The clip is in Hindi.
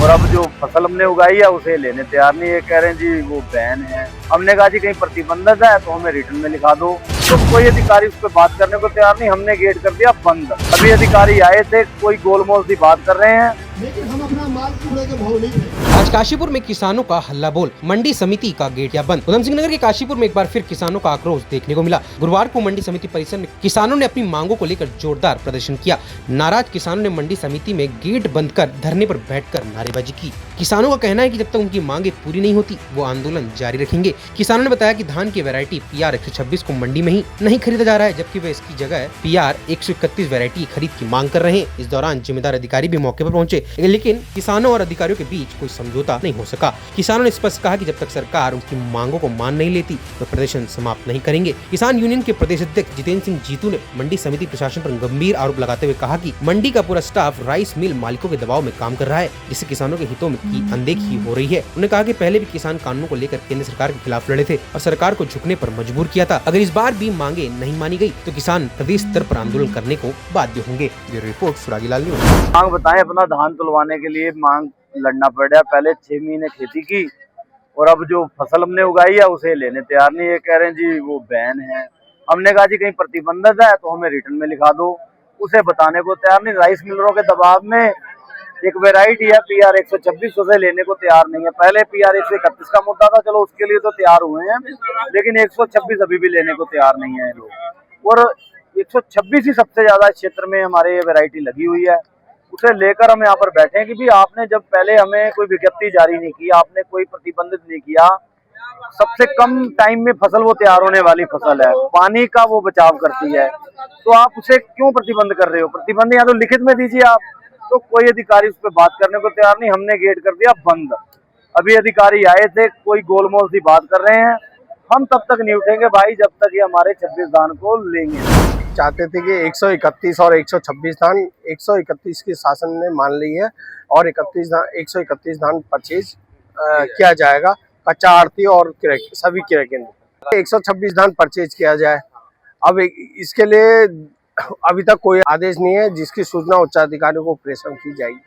और अब जो फसल हमने उगाई है उसे लेने तैयार नहीं है, कह रहे हैं जी वो बैन है। हमने कहा जी कहीं प्रतिबंधित है तो हमें रिटर्न में लिखा दो, तो कोई अधिकारी उस पर बात करने को तैयार नहीं। हमने गेट कर दिया बंद। अभी अधिकारी आए थे, कोई गोलमोल सी बात कर रहे हैं, लेकिन हम अपना माल पूरे के भाव नहीं देंगे। आज काशीपुर में किसानों का हल्ला बोल, मंडी समिति का गेट या बंद। उधम सिंह नगर के काशीपुर में एक बार फिर किसानों का आक्रोश देखने को मिला। गुरुवार को मंडी समिति परिसर में किसानों ने अपनी मांगों को लेकर जोरदार प्रदर्शन किया। नाराज किसानों ने मंडी समिति में गेट बंद कर धरने पर बैठकर नारेबाजी की। किसानों का कहना है कि जब तक उनकी मांगे पूरी नहीं होती वो आंदोलन जारी रखेंगे। किसानों ने बताया कि धान की वैरायटी PR 126 को मंडी में ही नहीं खरीदा जा रहा है, जबकि वे इसकी जगह PR 131 वैरायटी खरीद की मांग कर रहे हैं। इस दौरान जिम्मेदार अधिकारी भी मौके पर पहुंचे, लेकिन किसानों और अधिकारियों के बीच कोई समझौता नहीं हो सका। किसानों ने स्पष्ट कहा कि जब तक सरकार उनकी मांगों को मान नहीं लेती तो प्रदर्शन समाप्त नहीं करेंगे। किसान यूनियन के प्रदेश अध्यक्ष जितेंद्र सिंह जीतू ने मंडी समिति प्रशासन पर गंभीर आरोप लगाते हुए कहा कि मंडी का पूरा स्टाफ राइस मिल मालिकों के दबाव में काम कर रहा है, जिससे किसानों के हितों की अनदेखी हो रही है। उन्होंने कहा कि पहले भी किसान कानूनों को लेकर केंद्र सरकार के खिलाफ लड़े थे और सरकार को झुकने पर मजबूर किया था। अगर इस बार भी मांगे नहीं मानी गई तो किसान प्रदेश स्तर पर आंदोलन करने को बाध्य होंगे। ब्यूरो रिपोर्ट सुरागी लाल न्यूज़। मांग बताएं, अपना धान तुलवाने के लिए मांग लड़ना पड़ रहा है। पहले 6 महीने खेती की और अब जो फसल हमने उगाई है उसे लेने तैयार नहीं है, कह रहे हैं जी वो बैन है। हमने कहा जी कहीं प्रतिबंधित है तो हमें रिटर्न में लिखा दो, उसे बताने को तैयार नहीं। राइस मिलरों के दबाव में एक वैरायटी है PR 126 उसे लेने को तैयार नहीं है। पहले PR 131 का मुद्दा था, चलो उसके लिए तो तैयार हुए हैं, लेकिन 126 अभी भी लेने को तैयार नहीं है लोग। और 126 ही सबसे ज्यादा क्षेत्र में हमारे ये वैरायटी लगी हुई है, उसे लेकर हम यहाँ पर बैठे हैं कि भी आपने जब पहले हमें कोई विज्ञप्ति जारी नहीं की, आपने कोई प्रतिबंधित नहीं किया, सबसे कम टाइम में फसल वो तैयार होने वाली फसल है, पानी का वो बचाव करती है, तो आप उसे क्यों प्रतिबंध कर रहे हो? प्रतिबंध या तो लिखित में दीजिए आप, तो कोई अधिकारी उस पर बात करने को तैयार नहीं। हमने गेट कर दिया बंद। अभी अधिकारी आए थे, कोई गोलमोल सी बात कर रहे हैं। हम तब तक नहीं उठेंगे भाई जब तक ये हमारे 26 धान को लेंगे। चाहते थे कि 131 और 126 धान 131 की शासन ने मान ली है और 131 धान परचेज किया जाएगा कच्चा आड़ती और सभी क्रय केंद्र। 126 धान परचेज किया जाए। अब इसके लिए अभी तक कोई आदेश नहीं है, जिसकी सूचना उच्चाधिकारियों को प्रेषण की जाएगी।